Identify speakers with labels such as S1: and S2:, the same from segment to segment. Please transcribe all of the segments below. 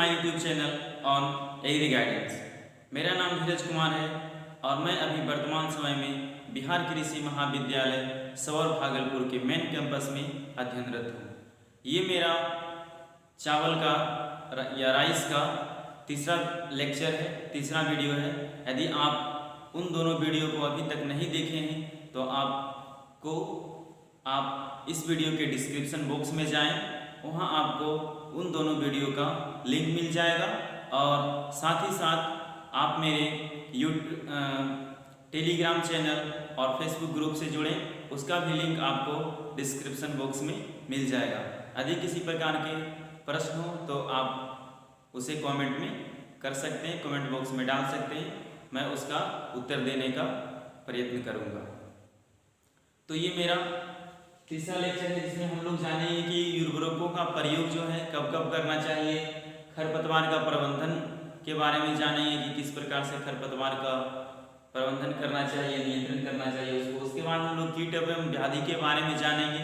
S1: My YouTube channel on agri guidance. मेरा नाम धीरज कुमार है और मैं अभी वर्तमान समय में बिहार कृषि महाविद्यालय सौर भागलपुर के मेन कैंपस में अध्ययनरत हूँ। ये मेरा चावल का या राइस का तीसरा लेक्चर है, तीसरा वीडियो है। यदि आप उन दोनों वीडियो को अभी तक नहीं देखे हैं तो आप इस वीडियो के डिस्क्रिप्शन बॉक्स में जाएं, वहां आपको उन दोनों वीडियो का लिंक मिल जाएगा और साथ ही साथ आप मेरे टेलीग्राम चैनल और फेसबुक ग्रुप से जुड़ें, उसका भी लिंक आपको डिस्क्रिप्शन बॉक्स में मिल जाएगा। यदि किसी प्रकार के प्रश्न हो तो आप उसे कमेंट में कर सकते हैं, कमेंट बॉक्स में डाल सकते हैं, मैं उसका उत्तर देने का प्रयत्न करूँगा। तो ये मेरा तीसरा लेक्चर है जिसमें हम लोग जानेंगे कि उर्वरकों का प्रयोग जो है कब कब करना चाहिए, खरपतवार का प्रबंधन के बारे में जानेंगे कि किस प्रकार से खरपतवार का प्रबंधन करना चाहिए, नियंत्रण करना चाहिए उसको। उसके बाद हम लोग कीट एवं व्याधि के बारे में जानेंगे।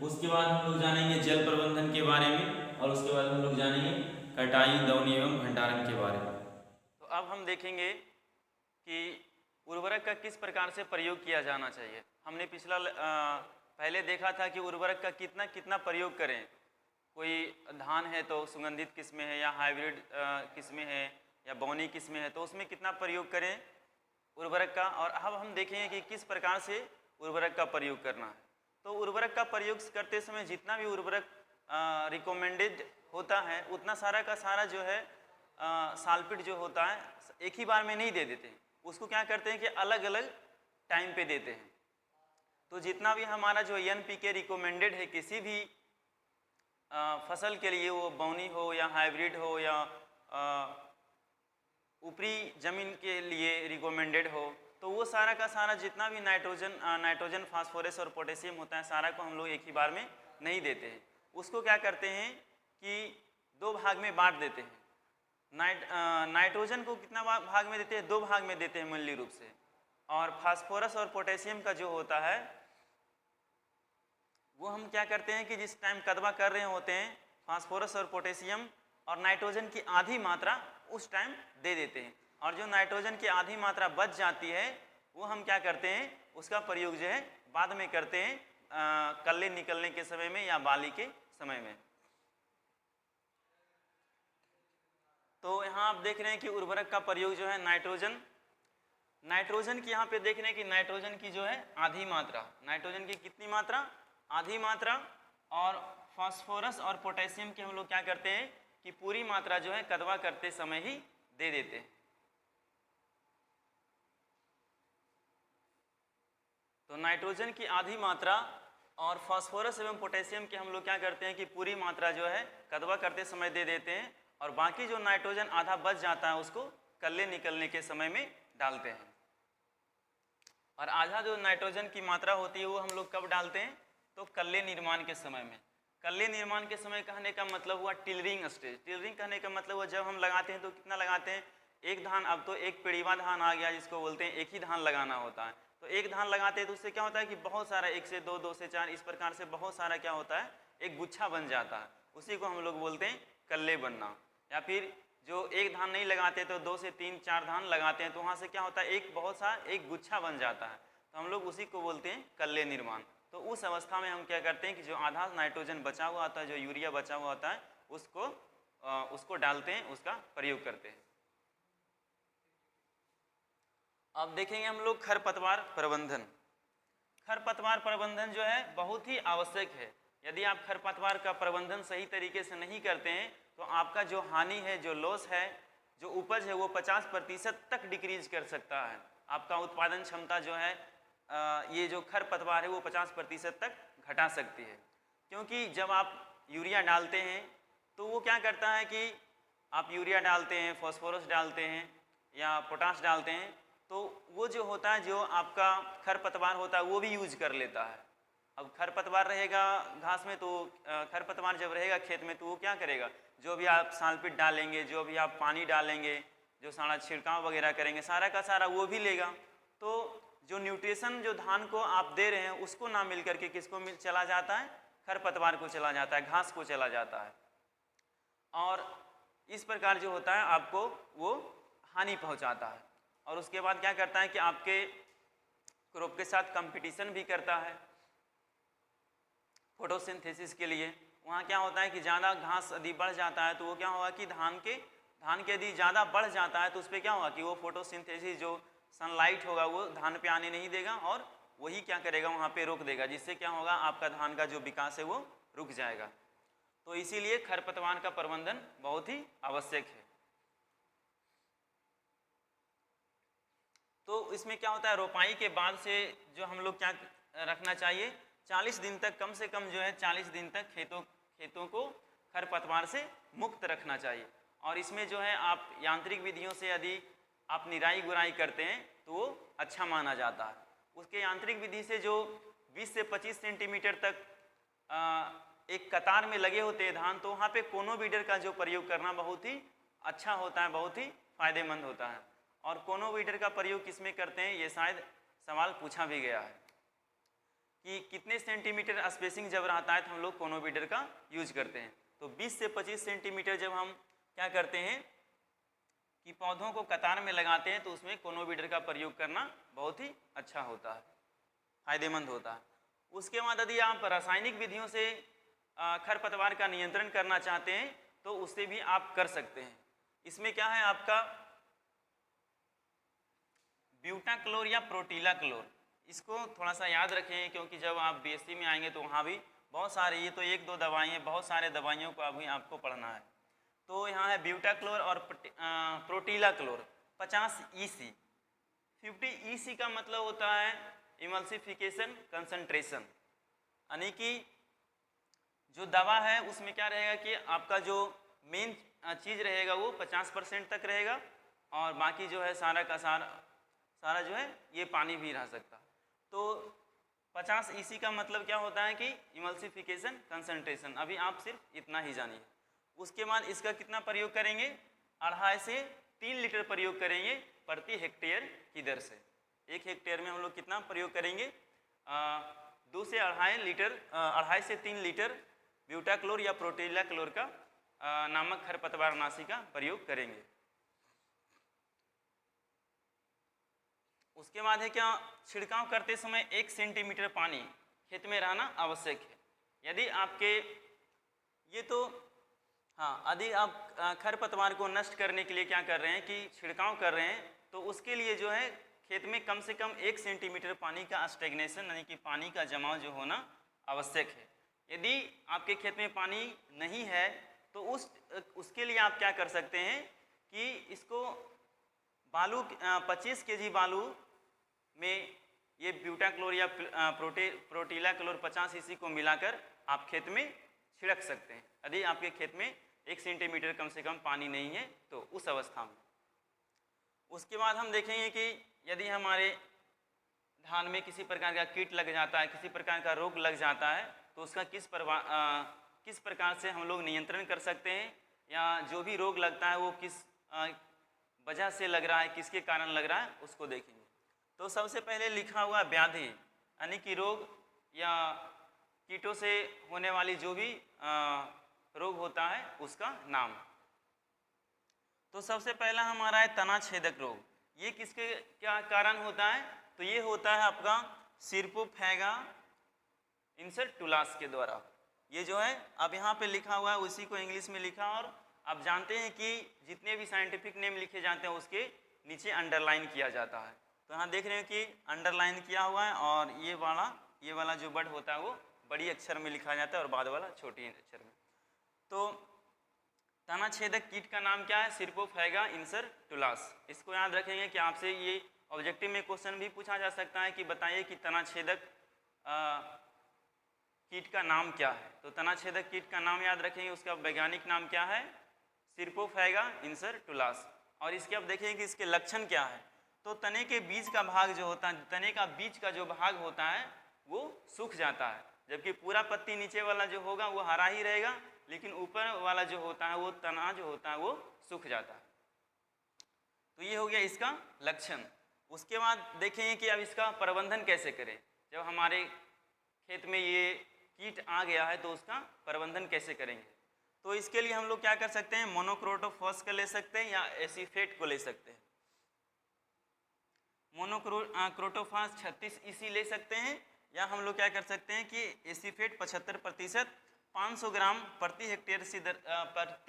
S1: उसके बाद हम लोग जानेंगे जल प्रबंधन के बारे में और उसके बाद हम लोग जानेंगे कटाई, दौनी एवं भंडारण के बारे में। तो अब हम देखेंगे कि उर्वरक का किस प्रकार से प्रयोग किया जाना चाहिए। हमने पहले देखा था कि उर्वरक का कितना कितना प्रयोग करें। कोई धान है तो सुगंधित किस्में है या हाइब्रिड किस्में है या बौनी किस्में है तो उसमें कितना प्रयोग करें उर्वरक का। और अब हम देखेंगे कि किस प्रकार से उर्वरक का प्रयोग करना है। तो उर्वरक का प्रयोग करते समय जितना भी उर्वरक रिकमेंडेड होता है उतना सारा का सारा जो है साल्फेट जो होता है एक ही बार में नहीं दे देते, उसको क्या करते हैं कि अलग अलग टाइम पे देते हैं। तो जितना भी हमारा जो NPK रिकमेंडेड है किसी भी फसल के लिए, वो बौनी हो या हाइब्रिड हो या ऊपरी जमीन के लिए रिकमेंडेड हो, तो वो सारा का सारा जितना भी नाइट्रोजन फास्फोरस और पोटेशियम होता है सारा को हम लोग एक ही बार में नहीं देते हैं। उसको क्या करते हैं कि दो भाग में बांट देते हैं। नाइट्रोजन को कितना भाग में देते हैं? दो भाग में देते हैं मूल्य रूप से। और फास्फोरस और पोटेशियम का जो होता है वो हम क्या करते हैं कि जिस टाइम कदवा कर रहे होते हैं फास्फोरस और पोटेशियम और नाइट्रोजन की आधी मात्रा उस टाइम दे देते हैं। और जो नाइट्रोजन की आधी मात्रा बच जाती है वो हम क्या करते हैं उसका प्रयोग जो है बाद में करते हैं कल्ले निकलने के समय में या बाली के समय में। तो यहाँ आप देख रहे हैं कि उर्वरक का प्रयोग जो है नाइट्रोजन की यहाँ पे देख रहे हैं कि नाइट्रोजन की जो है आधी मात्रा, नाइट्रोजन की कितनी मात्रा? आधी मात्रा। और फास्फोरस और पोटेशियम की हम लोग क्या करते हैं कि पूरी मात्रा जो है कदवा करते समय ही दे देते हैं। तो नाइट्रोजन की आधी मात्रा और फास्फोरस एवं पोटेशियम की हम लोग क्या करते हैं कि पूरी मात्रा जो है कदवा करते समय दे देते हैं और बाकी जो नाइट्रोजन आधा बच जाता है उसको कल्ले निकलने के समय में डालते हैं। और आधा जो नाइट्रोजन की मात्रा होती है वो हम लोग कब डालते हैं? तो कल्ले निर्माण के समय में। कल्ले निर्माण के समय कहने का मतलब हुआ टिलरिंग स्टेज। टिलरिंग कहने का मतलब हुआ जब हम लगाते हैं तो कितना लगाते हैं? एक धान, अब तो एक पेड़ीवा धान आ गया जिसको बोलते हैं एक ही धान लगाना होता है। तो एक धान लगाते हैं तो उससे क्या होता है कि बहुत सारा 1 से 2, 2 से 4 इस प्रकार से बहुत सारा क्या होता है एक गुच्छा बन जाता है। उसी को हम लोग बोलते हैं कल्ले बनना। या फिर जो एक धान नहीं लगाते तो 2 से 3, 4 धान लगाते हैं तो वहाँ से क्या होता है एक बहुत सा एक गुच्छा बन जाता है। तो हम लोग उसी को बोलते हैं कल्ले निर्माण। तो उस अवस्था में हम क्या करते हैं कि जो आधा नाइट्रोजन बचा हुआ होता है, जो यूरिया बचा हुआ होता है उसको डालते हैं, उसका प्रयोग करते हैं। अब देखेंगे हम लोग खरपतवार प्रबंधन। खरपतवार प्रबंधन जो है बहुत ही आवश्यक है। यदि आप खरपतवार का प्रबंधन सही तरीके से नहीं करते हैं तो आपका जो हानि है, जो लॉस है, जो उपज है वो 50% तक डिक्रीज कर सकता है। आपका उत्पादन क्षमता जो है ये जो खरपतवार है वो 50% तक घटा सकती है। क्योंकि जब आप यूरिया डालते हैं तो वो क्या करता है कि आप यूरिया डालते हैं, फास्फोरस डालते हैं या पोटाश डालते हैं तो वो जो होता है, जो आपका खरपतवार होता है वो भी यूज कर लेता है। अब खरपतवार रहेगा घास में तो खरपतवार जब रहेगा खेत में तो वो क्या करेगा, जो भी आप साल्फेट डालेंगे, जो भी आप पानी डालेंगे, जो सारा छिड़काव वगैरह करेंगे सारा का सारा वो भी लेगा। तो जो न्यूट्रिशन जो धान को आप दे रहे हैं उसको ना मिल करके किसको चला जाता है? खरपतवार को चला जाता है, घास को चला जाता है। और इस प्रकार जो होता है आपको वो हानि पहुंचाता है। और उसके बाद क्या करता है कि आपके क्रॉप के साथ कंपटीशन भी करता है फोटोसिंथेसिस के लिए। वहाँ क्या होता है कि ज़्यादा घास यदि बढ़ जाता है तो वो क्या होगा कि धान के यदि ज़्यादा बढ़ जाता है तो उस पर क्या होगा कि वो फोटोसिंथेसिस जो सनलाइट होगा वो धान पे आने नहीं देगा और वही क्या करेगा वहाँ पे रोक देगा, जिससे क्या होगा आपका धान का जो विकास है वो रुक जाएगा। तो इसीलिए खरपतवार का प्रबंधन बहुत ही आवश्यक है। तो इसमें क्या होता है, रोपाई के बाद से जो हम लोग क्या रखना चाहिए, 40 दिन तक कम से कम जो है 40 दिन तक खेतों को खरपतवार से मुक्त रखना चाहिए। और इसमें जो है आप यांत्रिक विधियों से यदि आप निराई गुराई करते हैं तो वो अच्छा माना जाता है। उसके यांत्रिक विधि से जो 20 से 25 सेंटीमीटर तक एक कतार में लगे होते हैं धान, तो वहाँ पे कोनो वीडर का जो प्रयोग करना बहुत ही अच्छा होता है, बहुत ही फायदेमंद होता है। और कोनो वीडर का प्रयोग किसमें करते हैं, ये शायद सवाल पूछा भी गया है कि कितने सेंटीमीटर स्पेसिंग जब रहता है तो हम लोग कोनो वीडर का यूज करते हैं। तो 20 से 25 सेंटीमीटर जब हम क्या करते हैं कि पौधों को कतार में लगाते हैं तो उसमें कोनो वीडर का प्रयोग करना बहुत ही अच्छा होता है, फायदेमंद होता है। उसके बाद यदि आप रासायनिक विधियों से खरपतवार का नियंत्रण करना चाहते हैं तो उससे भी आप कर सकते हैं। इसमें क्या है आपका ब्यूटाक्लोर या प्रोटीलाक्लोर, इसको थोड़ा सा याद रखें क्योंकि जब आप बीएससी में आएंगे तो वहाँ भी बहुत सारे, ये तो 1-2 दवाई हैं, बहुत सारे दवाइयों को अभी आपको पढ़ना है। तो यहाँ है ब्यूटाक्लोर और प्रोटीलाक्लोर 50 EC। 50 EC का मतलब होता है इमल्सिफिकेशन कंसंट्रेशन, यानी कि जो दवा है उसमें क्या रहेगा कि आपका जो मेन चीज़ रहेगा वो 50% तक रहेगा और बाकी जो है सारा का सारा जो है ये पानी भी रह सकता। तो 50 EC का मतलब क्या होता है कि इमल्सिफिकेशन कंसंट्रेशन, अभी आप सिर्फ इतना ही जानिए। उसके बाद इसका कितना प्रयोग करेंगे, 2.5 से 3 लीटर प्रयोग करेंगे प्रति हेक्टेयर की दर से। 1 हेक्टेयर में हम लोग कितना प्रयोग करेंगे, 2 से 2.5 लीटर, 2.5 से 3 लीटर ब्यूटाक्लोर या प्रोटीलाक्लोर का नामक खरपतवारनाशी का प्रयोग करेंगे। उसके बाद है क्या, छिड़काव करते समय 1 सेंटीमीटर पानी खेत में रहना आवश्यक है। यदि आपके ये तो हाँ, यदि आप खरपतवार को नष्ट करने के लिए क्या कर रहे हैं कि छिड़काव कर रहे हैं तो उसके लिए जो है खेत में कम से कम 1 सेंटीमीटर पानी का स्टेग्नेशन यानी कि पानी का जमाव जो होना आवश्यक है। यदि आपके खेत में पानी नहीं है तो उसके लिए आप क्या कर सकते हैं कि इसको बालू 25 kg बालू में ये ब्यूटाक्लोर या प्रोटीलाक्लोर 50 EC को मिलाकर आप खेत में छिड़क सकते हैं यदि आपके खेत में 1 सेंटीमीटर कम से कम पानी नहीं है तो उस अवस्था में। उसके बाद हम देखेंगे कि यदि हमारे धान में किसी प्रकार का कीट लग जाता है, किसी प्रकार का रोग लग जाता है तो उसका किस प्रकार से हम लोग नियंत्रण कर सकते हैं, या जो भी रोग लगता है वो किस वजह से लग रहा है, किसके कारण लग रहा है उसको देखेंगे। तो सबसे पहले लिखा हुआ व्याधि यानी कि रोग या कीटों से होने वाली जो भी रोग होता है उसका नाम। तो सबसे पहला हमारा है तना छेदक रोग। ये किसके क्या कारण होता है, तो ये होता है आपका सिरपोफैगा इंसर्टुलास के द्वारा। ये जो है अब यहाँ पे लिखा हुआ है उसी को इंग्लिश में लिखा, और आप जानते हैं कि जितने भी साइंटिफिक नेम लिखे जाते हैं उसके नीचे अंडरलाइन किया जाता है। तो यहाँ देख रहे हैं कि अंडरलाइन किया हुआ है और ये वाला जो वर्ड होता है वो बड़ी अक्षर में लिखा जाता है और बाद वाला छोटी अक्षर में। तो तना छेदक कीट का नाम क्या है, सिरपोफैगा इंसर्टुलास। इसको याद रखेंगे कि आपसे ये ऑब्जेक्टिव में क्वेश्चन भी पूछा जा सकता है कि बताइए कि तना छेदक कीट का नाम क्या है। तो तना छेदक कीट का नाम याद रखेंगे, उसका वैज्ञानिक नाम क्या है, सिरपोफैगा इंसर्टुलास। और इसके अब देखेंगे कि इसके लक्षण क्या है। तो तने के बीज का भाग जो होता है, तने का बीज का जो भाग होता है वो सूख जाता है, जबकि पूरा पत्ती नीचे वाला जो होगा वो हरा ही रहेगा, लेकिन ऊपर वाला जो होता है वो तना जो होता है वो सूख जाता है। तो ये हो गया इसका लक्षण। उसके बाद देखेंगे कि अब इसका प्रबंधन कैसे करें। जब हमारे खेत में ये कीट आ गया है तो उसका प्रबंधन कैसे करेंगे।
S2: तो इसके लिए हम लोग क्या कर सकते हैं, मोनोक्रोटोफॉस का ले सकते हैं या एसीफेट को ले सकते हैं। मोनोक्रोटोफॉस 36 EC ले सकते हैं, या हम लोग क्या कर सकते हैं कि एसीफेट 75% 500 ग्राम प्रति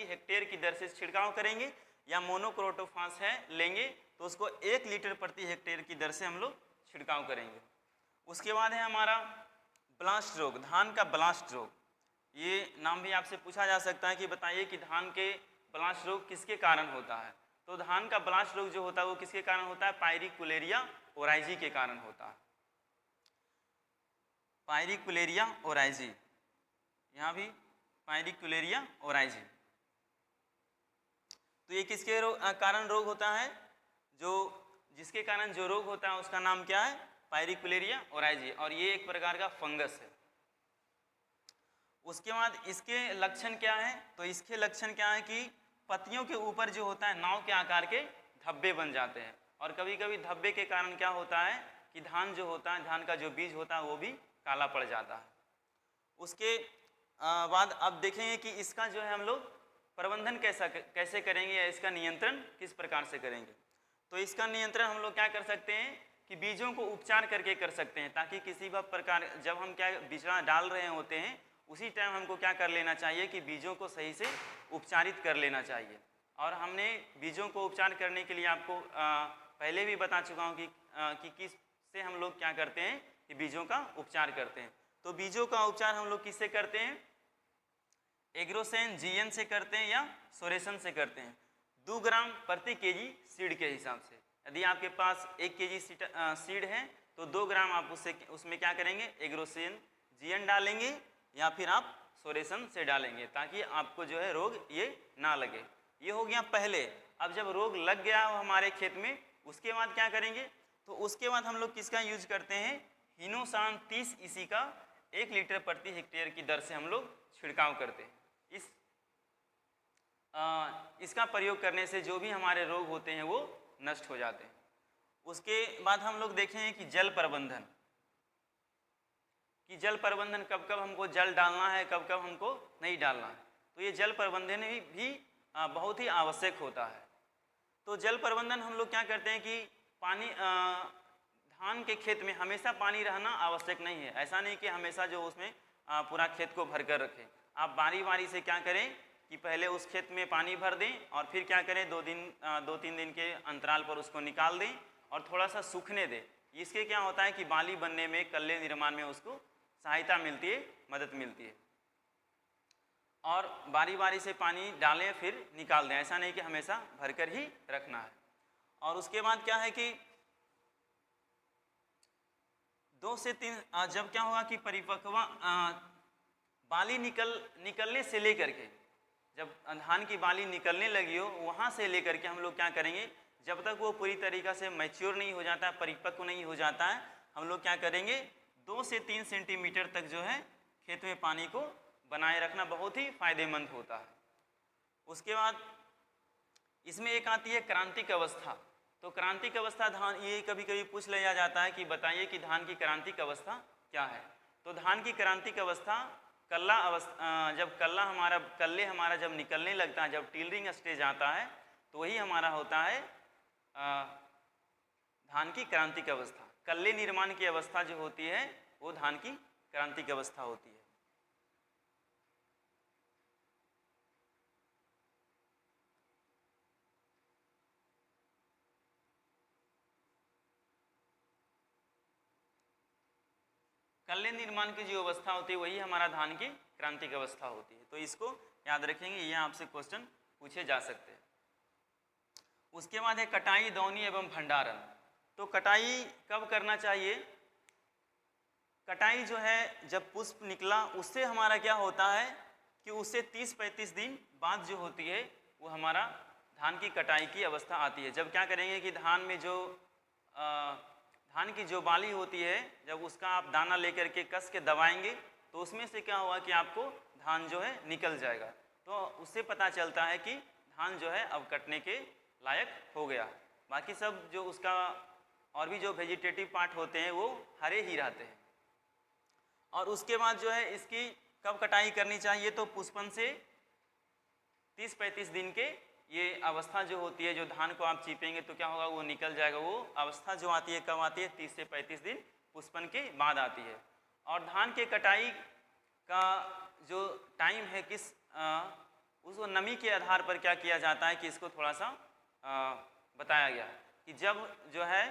S2: हेक्टेयर की दर से छिड़काव करेंगे, या मोनोक्रोटोफॉस है लेंगे तो उसको 1 लीटर प्रति हेक्टेयर की दर से हम लोग छिड़काव करेंगे। उसके बाद है हमारा ब्लास्ट रोग, धान का ब्लास्ट रोग। ये नाम भी आपसे पूछा जा सकता है कि बताइए कि धान के ब्लास्ट रोग किसके कारण होता है। तो धान का ब्लास्ट रोग जो होता है वो किसके कारण होता है, पायरिकुलेरिया ओराइजी के कारण होता है। पायरिकुलेरिया ओराइजी, यहाँ भी पायरिकुलेरिया ओराइजी। तो ये किसके कारण रोग होता है, जो जिसके कारण जो रोग होता है उसका नाम क्या है, पायरिकुलेरिया ओराइजी, और ये एक प्रकार का फंगस है। उसके बाद इसके लक्षण क्या है, तो इसके लक्षण क्या है कि पत्तियों के ऊपर जो होता है नाव के आकार के धब्बे बन जाते हैं, और कभी कभी धब्बे के कारण क्या होता है कि धान जो होता है, धान का जो बीज होता है वो भी काला पड़ जाता है। उसके बाद अब देखेंगे कि इसका जो है हम लोग प्रबंधन कैसे करेंगे, या इसका नियंत्रण किस प्रकार से करेंगे। तो इसका नियंत्रण हम लोग क्या कर सकते हैं कि बीजों को उपचार करके कर सकते हैं, ताकि किसी भी प्रकार जब हम क्या बिचड़ा डाल रहे होते हैं उसी टाइम हमको क्या कर लेना चाहिए कि बीजों को सही से उपचारित कर लेना चाहिए। और हमने बीजों को उपचार करने के लिए आपको पहले भी बता चुका हूँ कि किस से हम लोग क्या करते हैं कि बीजों का उपचार करते हैं। तो बीजों का उपचार हम लोग किससे करते हैं, एग्रोसेन GN से करते हैं या सोरेसन से करते हैं। 2 ग्राम प्रति केजी सीड के हिसाब से, यदि आपके पास 1 केजी सीड है तो 2 ग्राम आप उसमें क्या करेंगे, एग्रोसेन GN डालेंगे या फिर आप सोरेसन से डालेंगे, ताकि आपको जो है रोग ये ना लगे। ये हो गया पहले। अब जब रोग लग गया हो हमारे खेत में, उसके बाद क्या करेंगे, तो उसके बाद हम लोग किसका यूज करते हैं, हिनोसान 30 EC का 1 लीटर प्रति हेक्टेयर की दर से हम लोग छिड़काव करते हैं। इसका प्रयोग करने से जो भी हमारे रोग होते हैं वो नष्ट हो जाते हैं। उसके बाद हम लोग देखेंगे कि जल प्रबंधन, कि जल प्रबंधन कब कब हमको जल डालना है, कब कब हमको नहीं डालना है। तो ये जल प्रबंधन भी बहुत ही आवश्यक होता है। तो जल प्रबंधन हम लोग क्या करते हैं कि पानी धान के खेत में हमेशा पानी रहना आवश्यक नहीं है। ऐसा नहीं कि हमेशा जो उसमें पूरा खेत को भर कर रखें। आप बारी बारी से क्या करें कि पहले उस खेत में पानी भर दें और फिर क्या करें 2-3 दिन के अंतराल पर उसको निकाल दें और थोड़ा सा सूखने दें। इसके क्या होता है कि बाली बनने में, कल्ले निर्माण में उसको सहायता मिलती है, मदद मिलती है। और बारी बारी से पानी डालें फिर निकाल दें, ऐसा नहीं कि हमेशा भरकर ही रखना है। और उसके बाद क्या है कि 2 से 3 जब क्या होगा कि परिपक्व बाली निकलने से लेकर के, जब धान की बाली निकलने लगी हो वहाँ से लेकर के हम लोग क्या करेंगे, जब तक वो पूरी तरीक़ा से मैच्योर नहीं हो जाता, परिपक्व नहीं हो जाता है, हम लोग क्या करेंगे 2 से 3 सेंटीमीटर तक जो है खेत में पानी को बनाए रखना बहुत ही फायदेमंद होता है। उसके बाद इसमें एक आती है क्रांतिक अवस्था। तो क्रांतिक अवस्था धान, ये कभी कभी पूछ लिया जाता है कि बताइए कि धान की क्रांतिक अवस्था क्या है। तो धान की क्रांतिक अवस्था कल्ला अवस्था, जब कल्ले हमारा जब निकलने लगता है, जब टिलरिंग स्टेज आता है, तो वही हमारा होता है धान की क्रांतिक अवस्था। कल्ले निर्माण की अवस्था जो होती है वो धान की क्रांतिक अवस्था होती है। कल्ले निर्माण की जो अवस्था होती है वही हमारा धान की क्रांतिक अवस्था होती है। तो इसको याद रखेंगे, ये आपसे क्वेश्चन पूछे जा सकते हैं। उसके बाद है कटाई, दौनी एवं भंडारण। तो कटाई कब करना चाहिए, कटाई जो है जब पुष्प निकला उससे हमारा क्या होता है कि उससे 30-35 दिन बाद जो होती है वो हमारा धान की कटाई की अवस्था आती है। जब क्या करेंगे कि धान में जो धान की जो बाली होती है, जब उसका आप दाना लेकर के कस के दबाएंगे तो उसमें से क्या हुआ कि आपको धान जो है निकल जाएगा। तो उससे पता चलता है कि धान जो है अब कटने के लायक हो गया। बाकी सब जो उसका और भी जो वेजिटेटिव पार्ट होते हैं वो हरे ही रहते हैं। और उसके बाद जो है इसकी कब कटाई करनी चाहिए, तो पुष्पन से 30-35 दिन के ये अवस्था जो होती है, जो धान को आप चीपेंगे तो क्या होगा, वो निकल जाएगा। वो अवस्था जो आती है कब आती है, 30 से 35 दिन पुष्पन के बाद आती है। और धान के कटाई का जो टाइम है उसको नमी के आधार पर क्या किया जाता है कि इसको थोड़ा सा बताया गया कि जब जो है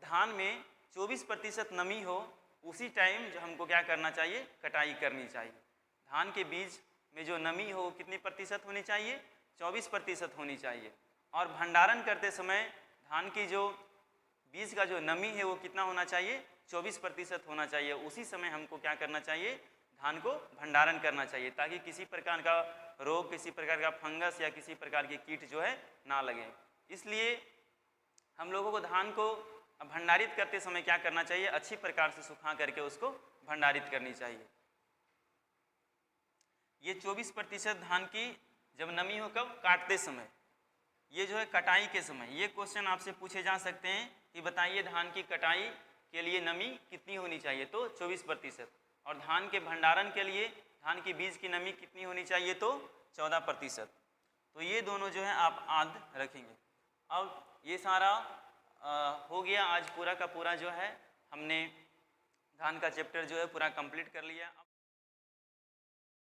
S2: धान में 24% नमी हो, उसी टाइम जो हमको क्या करना चाहिए, कटाई करनी चाहिए। धान के बीज में जो नमी हो कितनी प्रतिशत होनी चाहिए, 24% होनी चाहिए। और भंडारण करते समय धान की जो बीज का जो नमी है वो कितना होना चाहिए, 24% होना चाहिए। उसी समय हमको क्या करना चाहिए, धान को भंडारण करना चाहिए, ताकि किसी प्रकार का रोग, किसी प्रकार का फंगस या किसी प्रकार के कीट जो है ना लगे। इसलिए हम लोगों को धान को भंडारित करते समय क्या करना चाहिए, अच्छी प्रकार से सुखा करके उसको भंडारित करनी चाहिए। ये 24% धान की जब नमी हो कब, काटते समय। ये जो है कटाई के समय। ये क्वेश्चन आपसे पूछे जा सकते हैं कि बताइए धान की कटाई के लिए नमी कितनी होनी चाहिए, तो 24%। और धान के भंडारण के लिए धान की बीज की नमी कितनी होनी चाहिए, तो 14%। तो ये दोनों जो है आप याद रखेंगे। अब ये सारा हो गया। आज पूरा का पूरा जो है हमने धान का चैप्टर जो है पूरा कंप्लीट कर लिया।